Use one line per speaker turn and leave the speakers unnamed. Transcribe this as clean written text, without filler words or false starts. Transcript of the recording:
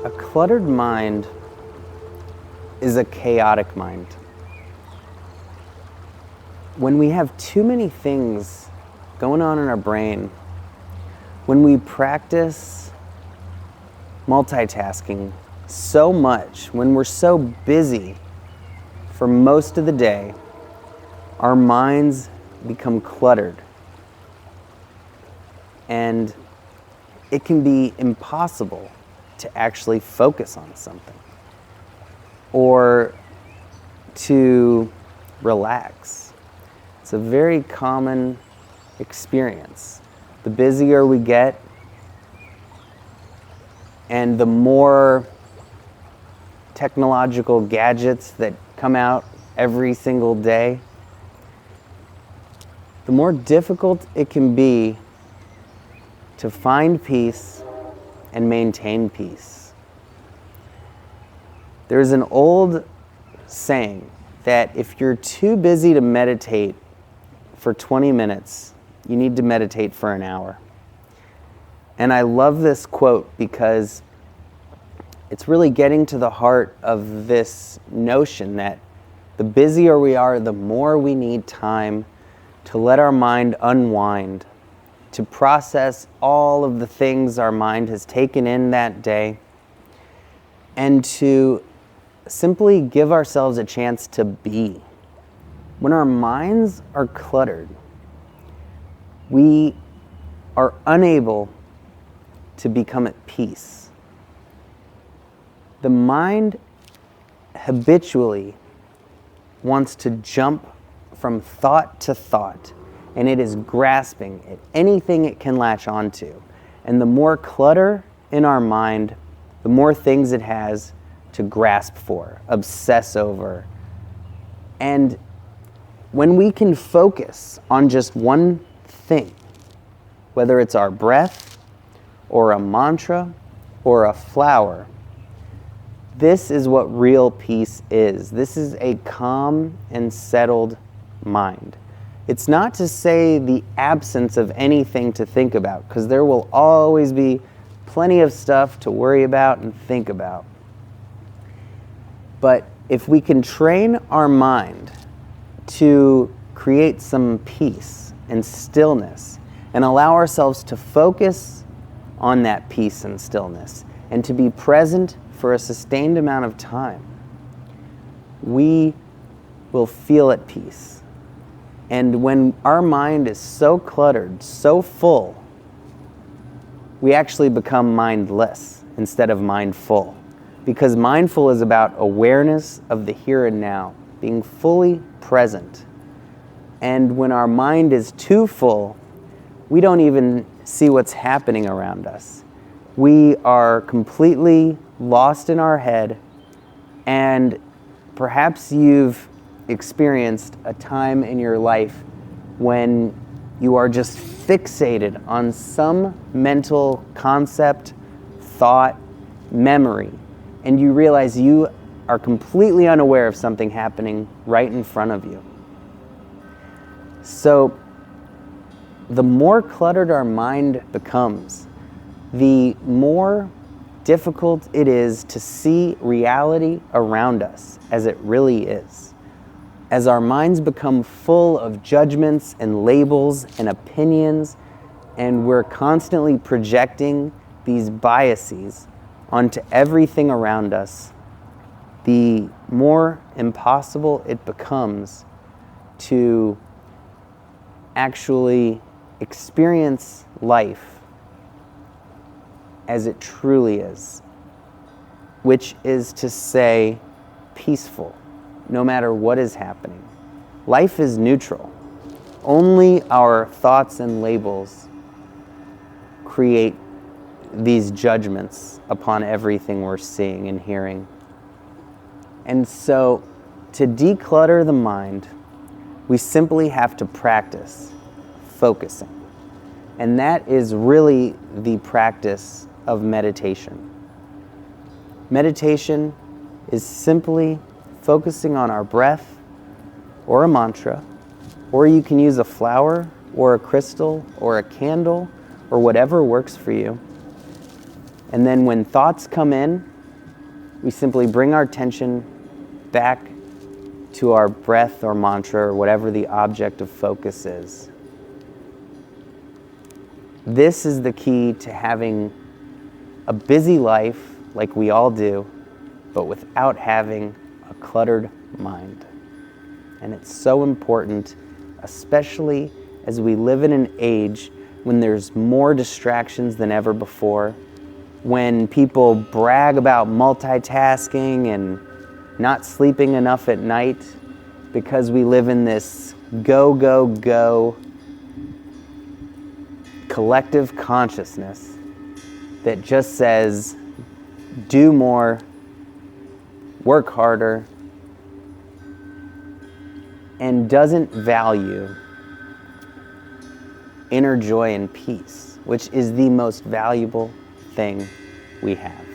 A cluttered mind is a chaotic mind. When we have too many things going on in our brain, when we practice multitasking so much, when we're so busy for most of the day, our minds become cluttered. And it can be impossible to actually focus on something or to relax. It's a very common experience. The busier we get and the more technological gadgets that come out every single day, the more difficult it can be to find peace and maintain peace. There's an old saying that if you're too busy to meditate for 20 minutes, you need to meditate for an hour. And I love this quote because it's really getting to the heart of this notion that the busier we are, the more we need time to let our mind unwind, to process all of the things our mind has taken in that day, and to simply give ourselves a chance to be. When our minds are cluttered, we are unable to become at peace. The mind habitually wants to jump from thought to thought, and it is grasping at anything it can latch onto. And the more clutter in our mind, the more things it has to grasp for, obsess over. And when we can focus on just one thing, whether it's our breath or a mantra or a flower, this is what real peace is. This is a calm and settled mind. It's not to say the absence of anything to think about, because there will always be plenty of stuff to worry about and think about. But if we can train our mind to create some peace and stillness and allow ourselves to focus on that peace and stillness and to be present for a sustained amount of time, we will feel at peace. And when our mind is so cluttered, so full, we actually become mindless instead of mindful. Because mindful is about awareness of the here and now, being fully present. And when our mind is too full, we don't even see what's happening around us. We are completely lost in our head, and perhaps you've experienced a time in your life when you are just fixated on some mental concept, thought, memory, and you realize you are completely unaware of something happening right in front of you. So the more cluttered our mind becomes, the more difficult it is to see reality around us as it really is. As our minds become full of judgments and labels and opinions, and we're constantly projecting these biases onto everything around us, the more impossible it becomes to actually experience life as it truly is, which is to say peaceful, no matter what is happening. Life is neutral. Only our thoughts and labels create these judgments upon everything we're seeing and hearing. And so, to declutter the mind, we simply have to practice focusing. And that is really the practice of meditation. Meditation is simply focusing on our breath or a mantra, or you can use a flower or a crystal or a candle or whatever works for you. And then when thoughts come in, we simply bring our attention back to our breath or mantra or whatever the object of focus is. This is the key to having a busy life like we all do, but without having a cluttered mind. And it's so important, especially as we live in an age when there's more distractions than ever before, when people brag about multitasking and not sleeping enough at night because we live in this go, go, go collective consciousness that just says, do more, work harder, and doesn't value inner joy and peace, which is the most valuable thing we have.